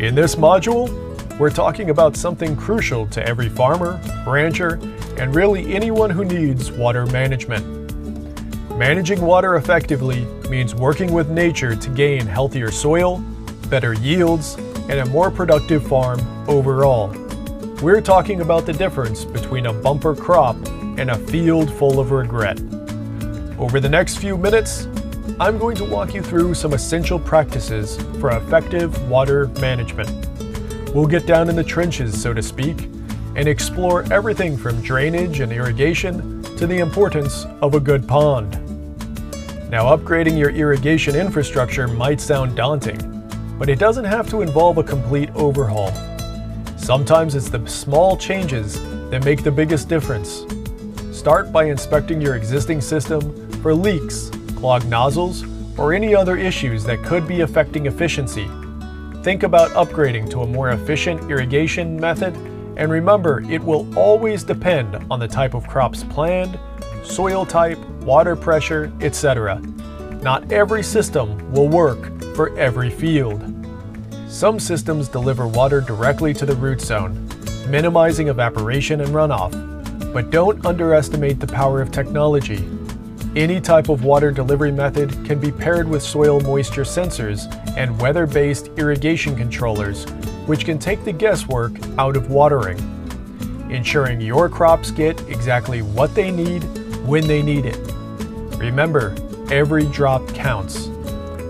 In this module, we're talking about something crucial to every farmer, rancher, and really anyone who needs water management. Managing water effectively means working with nature to gain healthier soil, better yields, and a more productive farm overall. We're talking about the difference between a bumper crop and a field full of regret. Over the next few minutes, I'm going to walk you through some essential practices for effective water management. We'll get down in the trenches, so to speak, and explore everything from drainage and irrigation to the importance of a good pond. Now, upgrading your irrigation infrastructure might sound daunting, but it doesn't have to involve a complete overhaul. Sometimes it's the small changes that make the biggest difference. Start by inspecting your existing system for leaks, clogged nozzles, or any other issues that could be affecting efficiency. Think about upgrading to a more efficient irrigation method, and remember, it will always depend on the type of crops planted, soil type, water pressure, etc. Not every system will work for every field. Some systems deliver water directly to the root zone, minimizing evaporation and runoff. But don't underestimate the power of technology. Any type of water delivery method can be paired with soil moisture sensors and weather-based irrigation controllers, which can take the guesswork out of watering, ensuring your crops get exactly what they need when they need it. Remember, every drop counts.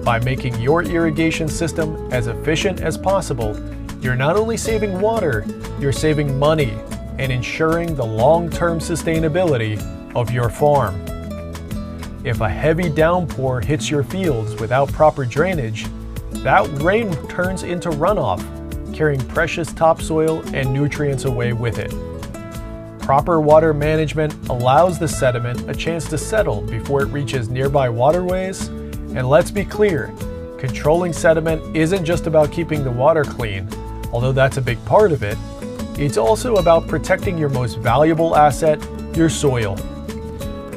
By making your irrigation system as efficient as possible, you're not only saving water, you're saving money and ensuring the long-term sustainability of your farm. If a heavy downpour hits your fields without proper drainage, that rain turns into runoff, carrying precious topsoil and nutrients away with it. Proper water management allows the sediment a chance to settle before it reaches nearby waterways. And let's be clear, controlling sediment isn't just about keeping the water clean, although that's a big part of it. It's also about protecting your most valuable asset, your soil.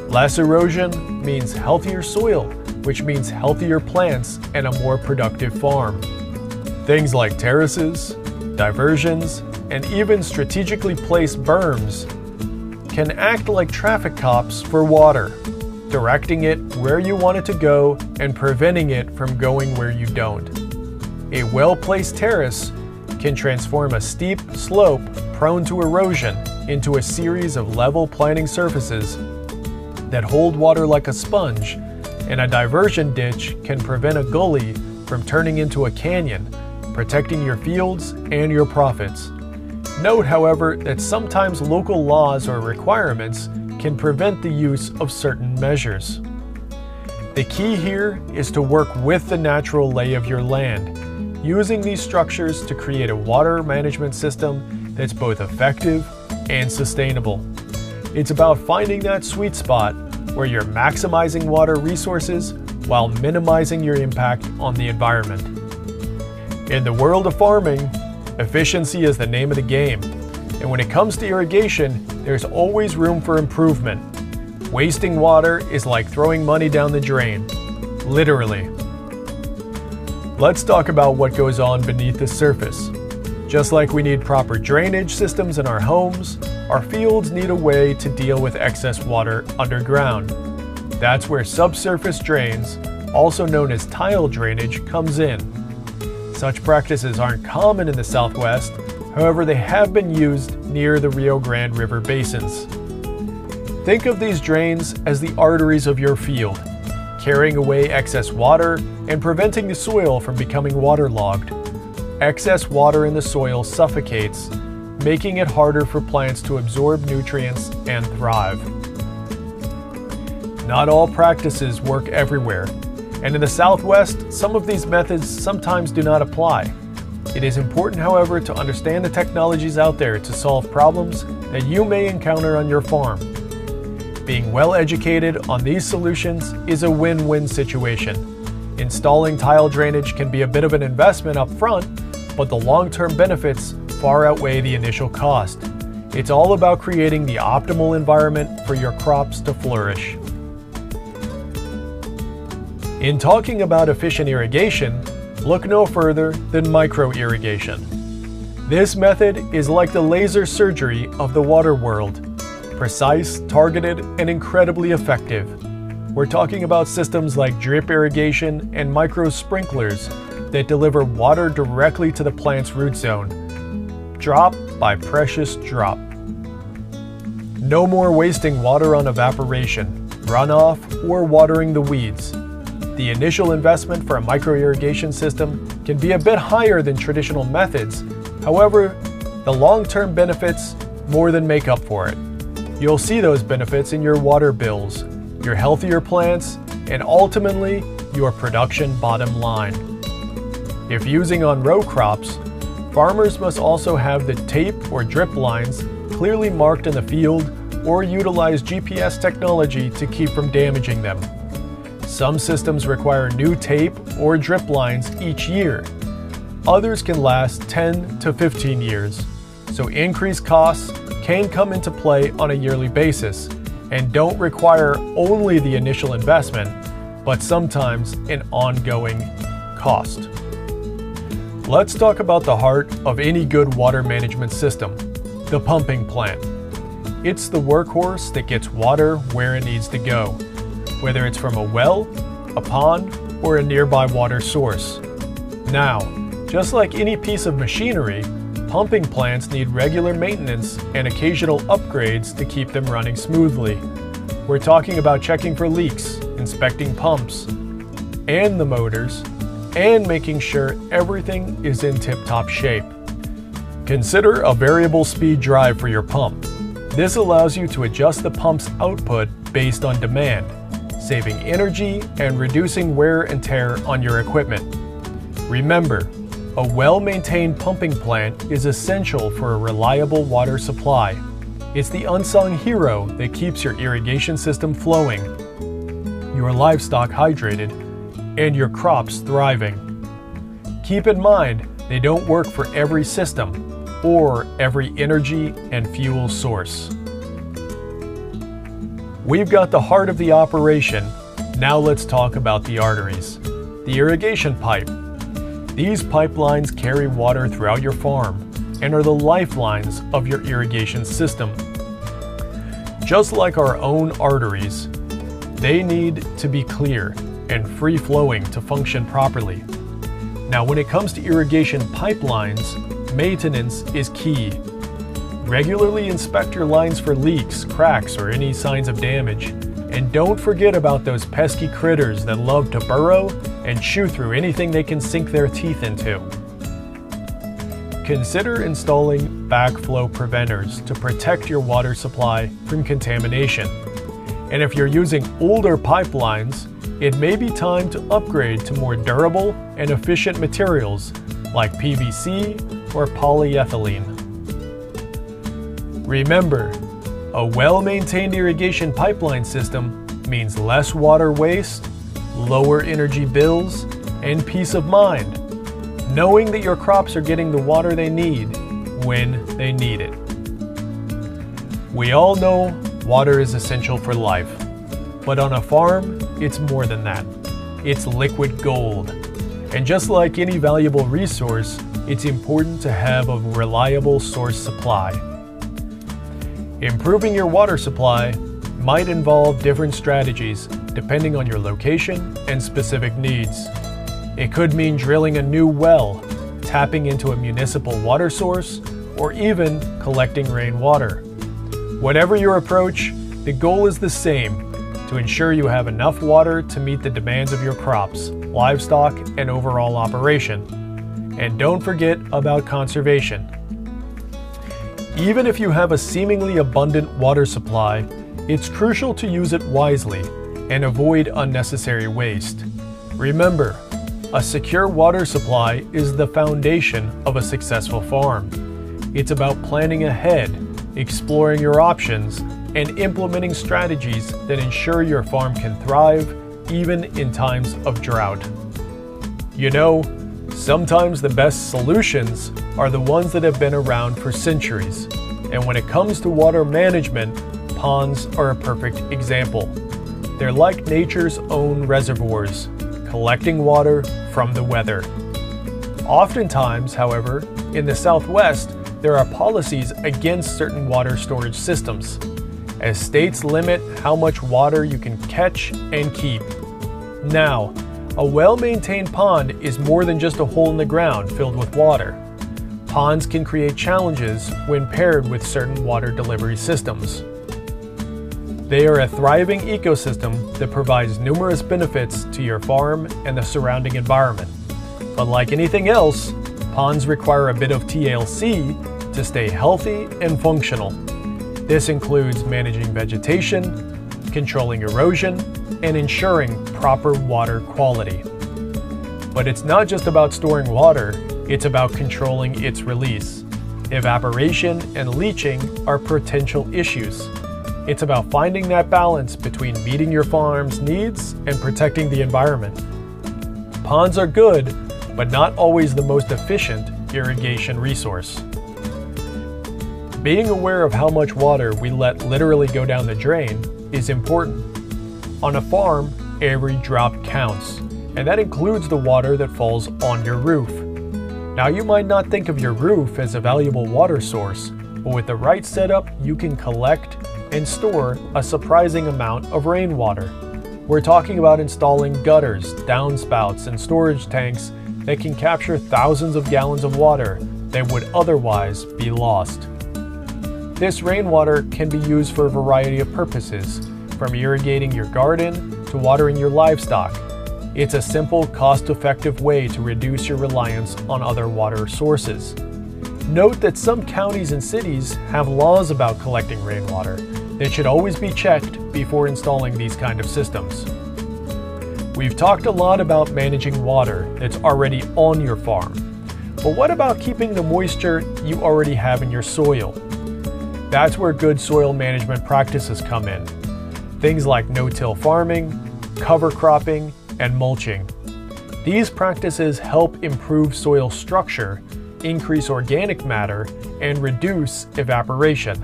Less erosion means healthier soil, which means healthier plants and a more productive farm. Things like terraces, diversions, and even strategically placed berms can act like traffic cops for water, directing it where you want it to go and preventing it from going where you don't. A well-placed terrace can transform a steep slope prone to erosion into a series of level planting surfaces that hold water like a sponge, and a diversion ditch can prevent a gully from turning into a canyon, protecting your fields and your profits. Note, however, that sometimes local laws or requirements can prevent the use of certain measures. The key here is to work with the natural lay of your land, using these structures to create a water management system that's both effective and sustainable. It's about finding that sweet spot where you're maximizing water resources while minimizing your impact on the environment. In the world of farming, efficiency is the name of the game. And when it comes to irrigation, there's always room for improvement. Wasting water is like throwing money down the drain, literally. Let's talk about what goes on beneath the surface. Just like we need proper drainage systems in our homes, our fields need a way to deal with excess water underground. That's where subsurface drains, also known as tile drainage, comes in. Such practices aren't common in the Southwest, however they have been used near the Rio Grande River basins. Think of these drains as the arteries of your field, carrying away excess water and preventing the soil from becoming waterlogged. Excess water in the soil suffocates, making it harder for plants to absorb nutrients and thrive. Not all practices work everywhere, and in the Southwest, some of these methods sometimes do not apply. It is important, however, to understand the technologies out there to solve problems that you may encounter on your farm. Being well educated on these solutions is a win-win situation. Installing tile drainage can be a bit of an investment up front, but the long-term benefits far outweigh the initial cost. It's all about creating the optimal environment for your crops to flourish. In talking about efficient irrigation, Look no further than micro-irrigation. This method is like the laser surgery of the water world. Precise, targeted, and incredibly effective. We're talking about systems like drip irrigation and micro sprinklers that deliver water directly to the plant's root zone, drop by precious drop. No more wasting water on evaporation, runoff, or watering the weeds. The initial investment for a micro-irrigation system can be a bit higher than traditional methods. However, the long-term benefits more than make up for it. You'll see those benefits in your water bills, your healthier plants, and ultimately, your production bottom line. If using on row crops, farmers must also have the tape or drip lines clearly marked in the field or utilize GPS technology to keep from damaging them. Some systems require new tape or drip lines each year. Others can last 10 to 15 years, so increased costs can come into play on a yearly basis and don't require only the initial investment, but sometimes an ongoing cost. Let's talk about the heart of any good water management system, the pumping plant. It's the workhorse that gets water where it needs to go, whether it's from a well, a pond, or a nearby water source. Now, just like any piece of machinery, pumping plants need regular maintenance and occasional upgrades to keep them running smoothly. We're talking about checking for leaks, inspecting pumps and the motors, and making sure everything is in tip-top shape. Consider a variable speed drive for your pump. This allows you to adjust the pump's output based on demand, saving energy and reducing wear and tear on your equipment. Remember, a well-maintained pumping plant is essential for a reliable water supply. It's the unsung hero that keeps your irrigation system flowing, your livestock hydrated, and your crops thriving. Keep in mind, they don't work for every system or every energy and fuel source. We've got the heart of the operation. Now let's talk about the arteries. The irrigation pipe. These pipelines carry water throughout your farm and are the lifelines of your irrigation system. Just like our own arteries, they need to be clear and free-flowing to function properly. Now, when it comes to irrigation pipelines, maintenance is key. Regularly inspect your lines for leaks, cracks, or any signs of damage. And don't forget about those pesky critters that love to burrow and chew through anything they can sink their teeth into. Consider installing backflow preventers to protect your water supply from contamination. And if you're using older pipelines, it may be time to upgrade to more durable and efficient materials like PVC or polyethylene. Remember, a well-maintained irrigation pipeline system means less water waste, lower energy bills, and peace of mind, knowing that your crops are getting the water they need when they need it. We all know water is essential for life, but on a farm, it's more than that. It's liquid gold. And just like any valuable resource, it's important to have a reliable source supply. Improving your water supply might involve different strategies depending on your location and specific needs. It could mean drilling a new well, tapping into a municipal water source, or even collecting rainwater. Whatever your approach, the goal is the same: to ensure you have enough water to meet the demands of your crops, livestock, and overall operation. And don't forget about conservation. Even if you have a seemingly abundant water supply, it's crucial to use it wisely and avoid unnecessary waste. Remember, a secure water supply is the foundation of a successful farm. It's about planning ahead, exploring your options, and implementing strategies that ensure your farm can thrive even in times of drought. You know, sometimes the best solutions are the ones that have been around for centuries. And when it comes to water management, ponds are a perfect example. They're like nature's own reservoirs, collecting water from the weather. Oftentimes, however, in the Southwest, there are policies against certain water storage systems, as states limit how much water you can catch and keep. Now, a well-maintained pond is more than just a hole in the ground filled with water. Ponds can create challenges when paired with certain water delivery systems. They are a thriving ecosystem that provides numerous benefits to your farm and the surrounding environment. But like anything else, ponds require a bit of TLC to stay healthy and functional. This includes managing vegetation, controlling erosion, and ensuring proper water quality. But it's not just about storing water, it's about controlling its release. Evaporation and leaching are potential issues. It's about finding that balance between meeting your farm's needs and protecting the environment. Ponds are good, but not always the most efficient irrigation resource. Being aware of how much water we let literally go down the drain is important. On a farm, every drop counts, and that includes the water that falls on your roof. Now, you might not think of your roof as a valuable water source, but with the right setup, you can collect and store a surprising amount of rainwater. We're talking about installing gutters, downspouts, and storage tanks that can capture thousands of gallons of water that would otherwise be lost. This rainwater can be used for a variety of purposes, from irrigating your garden to watering your livestock. It's a simple, cost-effective way to reduce your reliance on other water sources. Note that some counties and cities have laws about collecting rainwater that should always be checked before installing these kind of systems. We've talked a lot about managing water that's already on your farm, but what about keeping the moisture you already have in your soil? That's where good soil management practices come in. Things like no-till farming, cover cropping, and mulching. These practices help improve soil structure, increase organic matter, and reduce evaporation,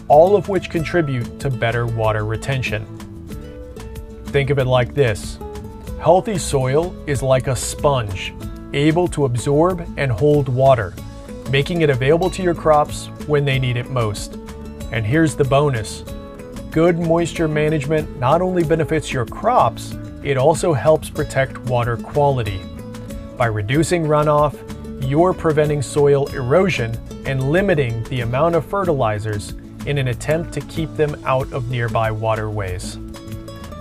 all of which contribute to better water retention. Think of it like this. Healthy soil is like a sponge, able to absorb and hold water, making it available to your crops when they need it most. And here's the bonus. Good moisture management not only benefits your crops, it also helps protect water quality. By reducing runoff, you're preventing soil erosion and limiting the amount of fertilizers in an attempt to keep them out of nearby waterways.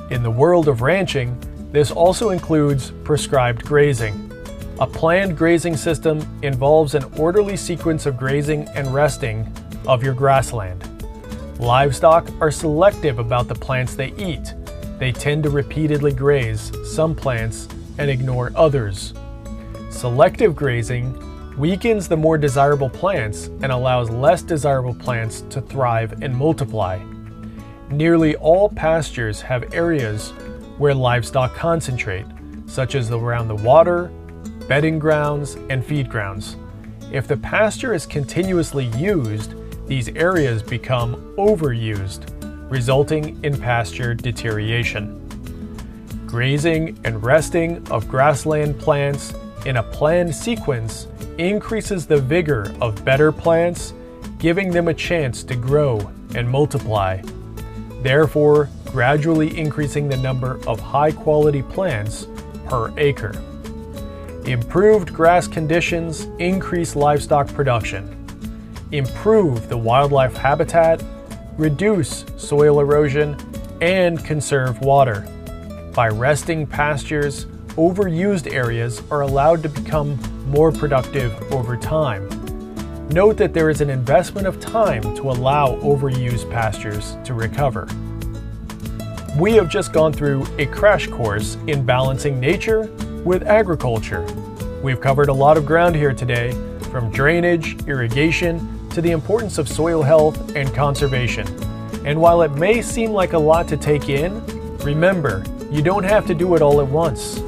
In the world of ranching, this also includes prescribed grazing. A planned grazing system involves an orderly sequence of grazing and resting of your grassland. Livestock are selective about the plants they eat. They tend to repeatedly graze some plants and ignore others. Selective grazing weakens the more desirable plants and allows less desirable plants to thrive and multiply. Nearly all pastures have areas where livestock concentrate, such as around the water, bedding grounds, and feed grounds. If the pasture is continuously used, these areas become overused, resulting in pasture deterioration. Grazing and resting of grassland plants in a planned sequence increases the vigor of better plants, giving them a chance to grow and multiply, therefore gradually increasing the number of high-quality plants per acre. Improved grass conditions increase livestock production, improve the wildlife habitat, reduce soil erosion, and conserve water. By resting pastures, overused areas are allowed to become more productive over time. Note that there is an investment of time to allow overused pastures to recover. We have just gone through a crash course in balancing nature with agriculture. We've covered a lot of ground here today, from drainage, irrigation, to the importance of soil health and conservation. And while it may seem like a lot to take in, remember, you don't have to do it all at once.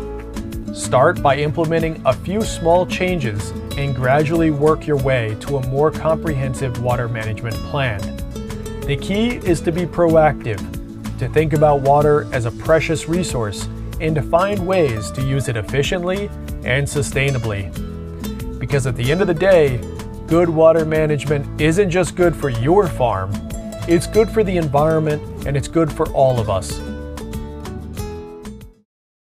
Start by implementing a few small changes and gradually work your way to a more comprehensive water management plan. The key is to be proactive, to think about water as a precious resource and to find ways to use it efficiently and sustainably. Because at the end of the day, good water management isn't just good for your farm, it's good for the environment and it's good for all of us.